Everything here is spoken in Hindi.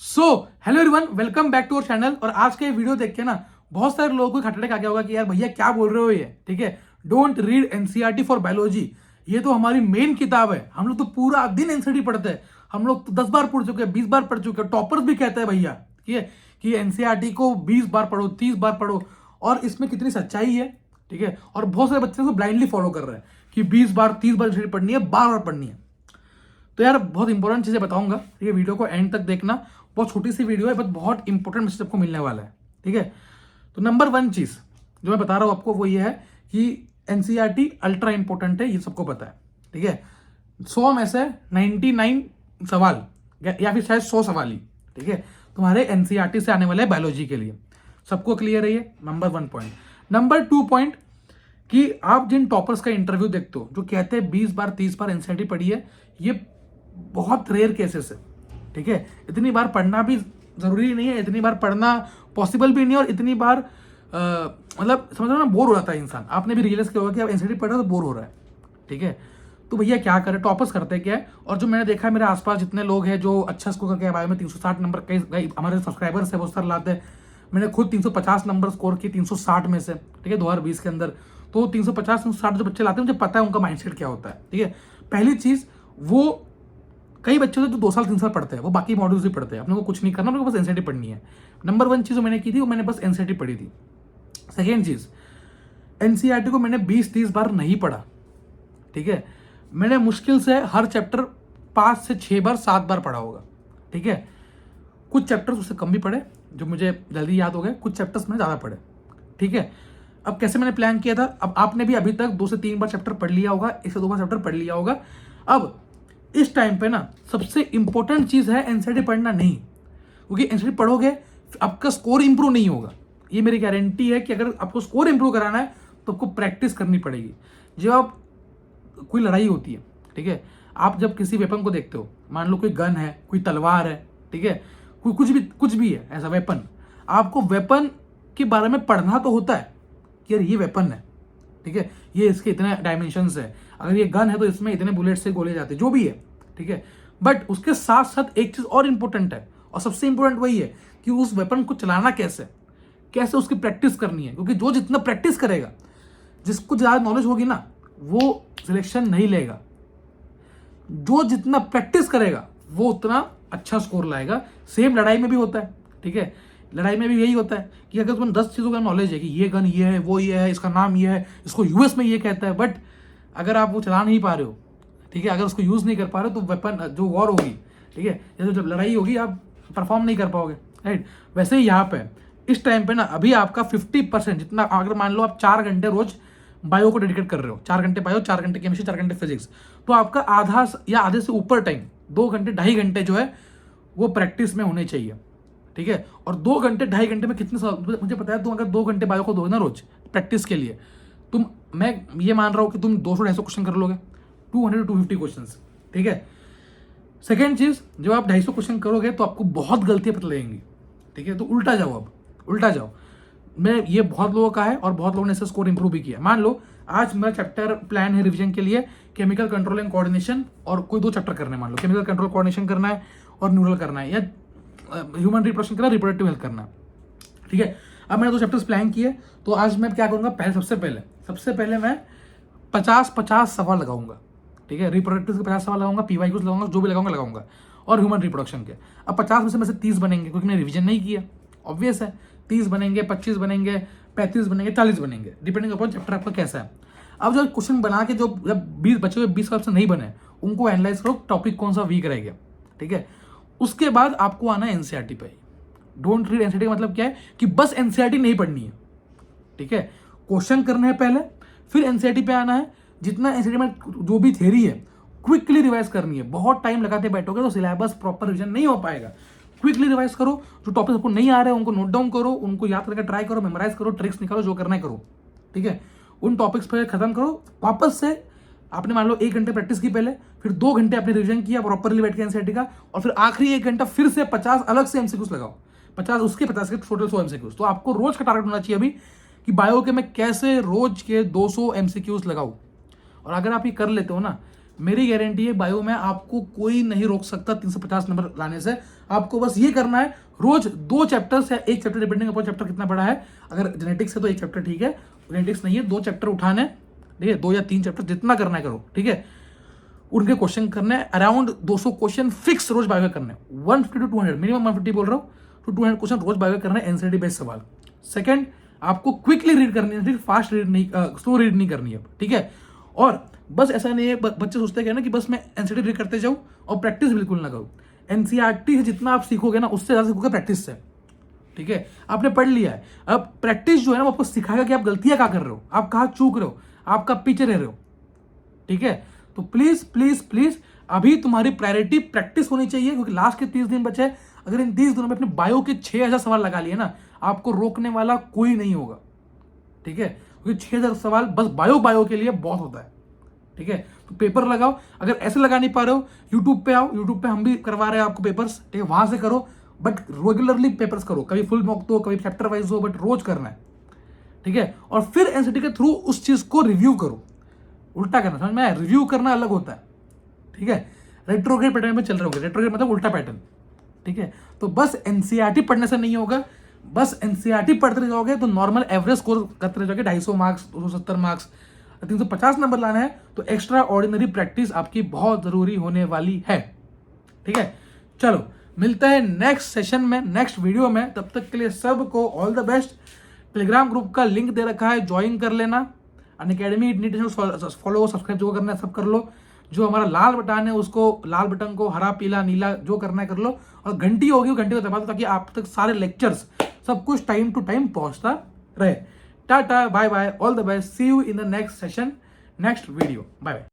So hello everyone, welcome back to our channel. और आज का ये वीडियो देख के ना बहुत सारे लोगों को खटड़े आ गया होगा कि यार भैया क्या बोल रहे हो ये, ठीक है। Don't read NCERT for biology. ये तो हमारी मेन किताब है, हम लोग तो पूरा दिन एनसीईआरटी पढ़ते हैं। हम लोग तो 10 बार पढ़ चुके हैं, 20 बार पढ़ चुके हैं। टॉपर्स भी कहते हैं भैया, ठीक है, कि एनसीईआरटी को 20 बार पढ़ो, 30 बार पढ़ो। और इसमें कितनी सच्चाई है, ठीक है। और बहुत सारे बच्चे को ब्लाइंडली फॉलो कर रहे हैं कि 20 बार 30 बार एनसीईआरटी पढ़नी है, बार बार पढ़नी है। तो यार बहुत इंपॉर्टेंट चीजें बताऊंगा, ये वीडियो को एंड तक देखना। बहुत छोटी सी वीडियो है बट बहुत इंपॉर्टेंट मैसेज आपको मिलने वाला है, ठीक है। तो नंबर 1 चीज जो मैं बता रहा हूं आपको वो ये है कि एनसीईआरटी अल्ट्रा इंपॉर्टेंट है, ये सबको पता है, ठीक है। 100 में से 99 सवाल या फिर शायद 100 सवाल ही, ठीक है, तुम्हारे एनसीईआरटी से आने वाले हैं बायोलॉजी के लिए। सबको क्लियर है ये नंबर 1 पॉइंट। नंबर 2 पॉइंट कि आप जिन टॉपर्स का इंटरव्यू देखते हो जो कहते हैं 20 बार 30 बार एनसीईआरटी पढ़ी है, ये बहुत रेयर केसेस है, ठीक है। इतनी बार पढ़ना भी जरूरी नहीं है, इतनी बार पढ़ना पॉसिबल भी नहीं है। और इतनी बार मतलब समझ लो ना, बोर हो जाता है इंसान। आपने भी रियलाइज किया होगा कि आप एनसीईआरटी पढ़ रहे हो तो बोर हो रहा है, ठीक है। तो भैया क्या करें, टॉपर्स करते क्या है। और जो मैंने देखा है मेरे आसपास जितने लोग हैं जो अच्छा स्कोर करके बायो में 360 नंबर, कई हमारे सब्सक्राइबर्स है वो सर लाते हैं। मैंने खुद 350 नंबर स्कोर किए 360 में से, ठीक है, 2020 के अंदर। तो 350 360 जो बच्चे लाते हैं, मुझे पता है उनका माइंडसेट क्या होता है, ठीक है। पहली चीज, वो कई बच्चे जो 2 साल 3 साल पढ़ते हैं वो बाकी मॉड्यूल्स भी पढ़ते हैं, अपने को कुछ नहीं करना, अपने को बस एनसीईआरटी पढ़नी है। नंबर 1 चीज जो मैंने की थी वो मैंने बस एनसीईआरटी पढ़ी थी। सेकेंड चीज, एनसीईआरटी को मैंने 20-30 बार नहीं पढ़ा, ठीक है। मैंने मुश्किल से हर चैप्टर 5 से 6 बार 7 बार पढ़ा होगा, ठीक है। कुछ चैप्टर्स उससे कम भी पढ़े जो मुझे जल्दी याद हो गए, कुछ चैप्टर्स मैंने ज़्यादा पढ़े, ठीक है। अब कैसे मैंने प्लान किया था, अब आपने भी अभी तक 2 से 3 बार चैप्टर पढ़ लिया होगा, 1 से 2 बार चैप्टर पढ़ लिया होगा। अब इस टाइम पे ना सबसे इंपॉर्टेंट चीज है एनसीईआरटी पढ़ना नहीं, क्योंकि एनसीईआरटी पढ़ोगे आपका स्कोर इंप्रूव नहीं होगा। ये मेरी गारंटी है कि अगर आपको स्कोर इंप्रूव कराना है तो आपको प्रैक्टिस करनी पड़ेगी। जब आप कोई लड़ाई होती है, ठीक है, आप जब किसी वेपन को देखते हो, मान लो कोई गन है, कोई तलवार है, ठीक है, कोई कुछ भी है ऐसा वेपन, आपको वेपन के बारे में पढ़ना तो होता है कि यार ये वेपन है, ठीक है, ये इसके इतने डायमेंशंस है, अगर ये गन है तो इसमें इतने बुलेट से गोले जाते हैं, जो भी है, ठीक है। बट उसके साथ साथ एक चीज और इंपॉर्टेंट है, और सबसे इंपॉर्टेंट वही है कि उस वेपन को चलाना कैसे कैसे उसकी प्रैक्टिस करनी है। क्योंकि जो जितना प्रैक्टिस करेगा, जिसको ज्यादा नॉलेज होगी ना, वो सिलेक्शन नहीं लेगा। जो जितना प्रैक्टिस करेगा वो उतना अच्छा स्कोर लाएगा। सेम लड़ाई में भी होता है, ठीक है। लड़ाई में भी यही होता है कि अगर तुम्हें 10 चीज़ों का नॉलेज है कि ये गन ये है, वो ये है, इसका नाम ये है, इसको यूएस में ये कहता है, बट अगर आप वो चला नहीं पा रहे हो, ठीक है, अगर उसको यूज़ नहीं कर पा रहे हो, तो वेपन जो वॉर होगी, ठीक है, जैसे जब लड़ाई होगी आप परफॉर्म नहीं कर पाओगे, राइट। वैसे ही यहाँ पे इस टाइम पे ना अभी आपका 50% जितना, अगर मान लो आप 4 घंटे रोज बायो को डेडिकेट कर रहे हो, 4 घंटे बायो, 4 घंटे केमिस्ट्री, 4 घंटे फिजिक्स, तो आपका आधा या आधे से ऊपर टाइम, 2 घंटे 2.5 घंटे जो है वो प्रैक्टिस में होने चाहिए, ठीक है। और 2 घंटे 2.5 घंटे में कितने मुझे पता है, तुम अगर 2 घंटे बायो को दो ना रोज प्रैक्टिस के लिए, मैं ये मान रहा हूँ कि तुम 200-250 क्वेश्चन कर लोगे, 200-250 क्वेश्चन, ठीक है। सेकेंड चीज, जब आप 250 क्वेश्चन करोगे तो आपको बहुत गलतियां पता लगेंगी, ठीक है। तो उल्टा जाओ, अब उल्टा जाओ। मैं ये बहुत लोगों का है और बहुत लोगों ने इससे स्कोर इंप्रूव भी किया। मान लो आज मेरा चैप्टर प्लान है रिवीजन के लिए केमिकल कंट्रोल एंड कोऑर्डिनेशन, और कोई 2 चैप्टर करने, मान लो केमिकल कंट्रोल कोऑर्डिनेशन करना है और न्यूरल करना है, या ह्यूमन रिप्रोडक्शन करना है, रिप्रोडक्टिव हेल्थ करना है, ठीक है। अब मैंने 2 चैप्टर्स प्लान किए, तो आज मैं क्या करूंगा, सबसे पहले मैं 50-50 सवाल लगाऊंगा, ठीक है। रिप्रोडक्टिव के 50 सवाल लगाऊंगा, पीवाईक्यूज लगाऊंगा, जो भी लगाऊंगा, और ह्यूमन रिप्रोडक्शन के। अब 50 में से 30 बनेंगे, क्योंकि मैंने रिवीजन नहीं किया, ऑब्वियस है। 30 बनेंगे, 25 बनेंगे, 35 बनेंगे, 40 बनेंगे, डिपेंडिंग अपॉन चैप्टर आपका कैसा है। अब जो क्वेश्चन बना के जो जब 20 बचे हुए 20 सवाल से नहीं बने, उनको एनालाइज करो, टॉपिक कौन सा वीक रह गया, ठीक है। उसके बाद आपको आना है एनसीईआरटी पे। डोंट रीड एनसीईआरटी का मतलब क्या है कि बस एनसीईआरटी नहीं पढ़नी है, ठीक है। क्वेश्चन करने हैं पहले, फिर एनसीईआरटी पे आना है। जितना एनसीईआरटी में जो भी थ्योरी है क्विकली रिवाइज करनी है। बहुत टाइम लगाते बैठोगे तो सिलेबस प्रॉपर रिविजन नहीं हो पाएगा। क्विकली रिवाइज करो, जो टॉपिक आपको नहीं आ रहे हैं उनको नोट डाउन करो, उनको याद करके ट्राई करो, मेमोराइज करो, ट्रिक्स निकालो, जो करना है करो, ठीक है। उन टॉपिक्स पर खत्म करो, वापस से आपने मान लो 1 घंटे प्रैक्टिस की पहले, फिर 2 घंटे आपने रिवीजन किया प्रॉपरली बैठ के एनसीईआरटी का, और फिर आखिरी 1 घंटा फिर से 50 अलग से एमसीक्यूज लगाओ, 50 उसके 50 के टोटल 100 एमसीक्यूज। तो आपको रोज का टारगेट होना चाहिए अभी कि बायो के मैं कैसे रोज के 200 एमसीक्यूज लगाऊं। और अगर आप ये कर लेते हो ना, मेरी गारंटी है बायो में आपको कोई नहीं रोक सकता 350 नंबर लाने से। आपको बस ये करना है, रोज 2 चैप्टर्स या 1 चैप्टर, डिपेंडिंग अपॉन चैप्टर कितना बड़ा है। अगर जेनेटिक्स है तो 1 चैप्टर ठीक है, जेनेटिक्स नहीं है 2 चैप्टर उठाने, ठीक है, 2 या 3 चैप्टर जितना करना है करो, ठीक है। उनके क्वेश्चन करने अराउंड 200 क्वेश्चन फिक्स रोज बायो करने, 150 to 200, मिनिमम 150 बोल रहा हूँ, तो 200 क्वेश्चन रोज बायो करना है, एनसीईआरटी बेस्ड सवाल। सेकंड, आपको क्विकली रीड करनी है, फास्ट रीड नहीं, स्लो रीड नहीं करनी है, ठीक है। और बस ऐसा नहीं है, बच्चे सोचते हैं ना कि बस मैं एनसीईआरटी रीड करते जाऊँ और प्रैक्टिस बिल्कुल ना करूँ। एनसीईआरटी से जितना आप सीखोगे ना, उससे ज्यादा सीखोगे प्रैक्टिस से, ठीक है। आपने पढ़ लिया है, अब प्रैक्टिस जो है ना वो आपको सिखाएगा कि आप गलतियां क्या कर रहे हो, आप कहाँ चूक रहे हो, आप कहाँ पीछे रह रहे हो, ठीक है। तो प्लीज प्लीज प्लीज अभी तुम्हारी प्रायोरिटी प्रैक्टिस होनी चाहिए, क्योंकि लास्ट के 30 दिन बचे। अगर इन 30 दिनों में अपने बायो के 6000 सवाल लगा लिए ना, आपको रोकने वाला कोई नहीं होगा, ठीक है। क्योंकि 6000 सवाल बस बायो के लिए बहुत होता है, ठीक है। तो पेपर लगाओ, अगर ऐसे लगा नहीं पा रहे हो यूट्यूब पे आओ, यूट्यूब पे हम भी करवा रहे हैं आपको पेपर्स, ठीक है, वहां से करो, बट रेगुलरली पेपर्स करो, कभी फुल मॉक दो, कभी चैप्टर वाइज हो, बट रोज करना है, ठीक है। और फिर एनसीईआरटी के थ्रू उस चीज को रिव्यू करो, उल्टा करना, समझ में आया? रिव्यू करना अलग होता है, ठीक है। रेट्रोग्रेड पैटर्न में चल रहे होंगे, रेट्रोग्रेड मतलब उल्टा पैटर्न, ठीक है। तो बस एनसीईआरटी पढ़ने से नहीं होगा, बस एनसीईआरटी पढ़ते रह जाओगे तो नॉर्मल एवरेज स्कोर करते रह जाओगे, 250 मार्क्स, 270 मार्क्स, 350 नंबर लाना है तो एक्स्ट्रा ऑर्डिनरी प्रैक्टिस आपकी बहुत जरूरी होने वाली है, ठीक है। चलो मिलता है नेक्स्ट सेशन में, नेक्स्ट वीडियो में, तब तक के लिए सबको all the best. Telegram group का लिंक दे रखा है, ज्वाइन कर लेना। अनअकैडमी फॉलो सब्सक्राइब जो करना है सब कर लो। जो हमारा लाल बटन है उसको, लाल बटन को हरा पीला नीला जो करना है कर लो, और घंटी होगी घंटी को दबा दो ताकि आप तक सारे लेक्चर्स सब कुछ टाइम टू टाइम पहुंचता रहे। टाटा, bye bye, all the best, see you in the next session, next video, bye bye.